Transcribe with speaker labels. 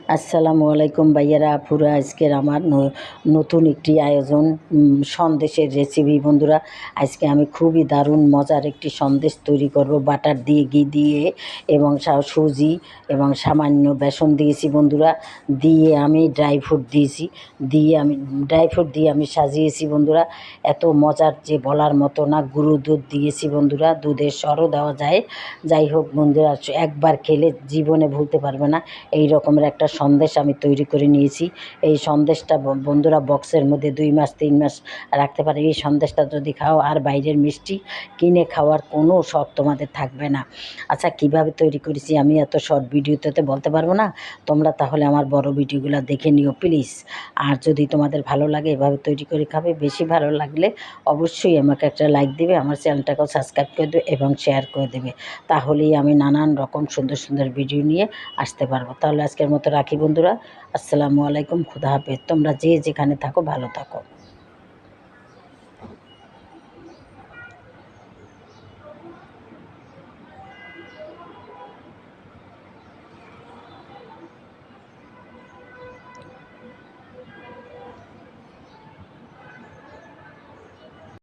Speaker 1: আসসালামু আলাইকুম ভাইয়ারা আপুরা। আজকের আমার নতুন একটি আয়োজন, সন্দেশের রেসিপি বন্ধুরা। আজকে আমি খুবই দারুণ মজার একটি সন্দেশ তৈরি করব বাটার দিয়ে, ঘি দিয়ে এবং সুজি এবং সামান্য বেসন দিয়েছি বন্ধুরা। দিয়ে আমি ড্রাই ফ্রুট দিয়েছি, দিয়ে আমি সাজিয়েছি বন্ধুরা। এত মজার যে বলার মতো না। গুঁড়ো দুধ দিয়েছি বন্ধুরা, দুধের সরও দেওয়া যায়। যাই হোক বন্ধুরা, একবার খেলে জীবনে ভুলতে পারবে না। এই রকমের একটা সন্দেশ আমি তৈরি করে নিয়েছি। এই সন্দেশটা বন্ধুরা বক্সের মধ্যে 2 মাস 3 মাস রাখতে পারে। এই সন্দেশটা যদি খাও আর বাইরের মিষ্টি কিনে খাওয়ার কোনো শখ তোমাদের থাকবে না। আচ্ছা, কীভাবে তৈরি করেছি আমি এত শর্ট ভিডিওতে তো বলতে পারবো না। তোমরা তাহলে আমার বড় ভিডিওগুলো দেখে নিও প্লিজ। আর যদি তোমাদের ভালো লাগে এভাবে তৈরি করে খাবে, বেশি ভালো লাগলে অবশ্যই আমাকে একটা লাইক দেবে, আমার চ্যানেলটাকেও সাবস্ক্রাইব করে দেবে এবং শেয়ার করে দেবে। তাহলেই আমি নানান রকম সুন্দর সুন্দর ভিডিও নিয়ে আসতে পারবো। তাহলে আজকের মতো রাখি বন্ধুরা। আসসালামু আলাইকুম, খুদা হাফেজ। তোমরা যে যেখানে থাকো ভালো থাকো।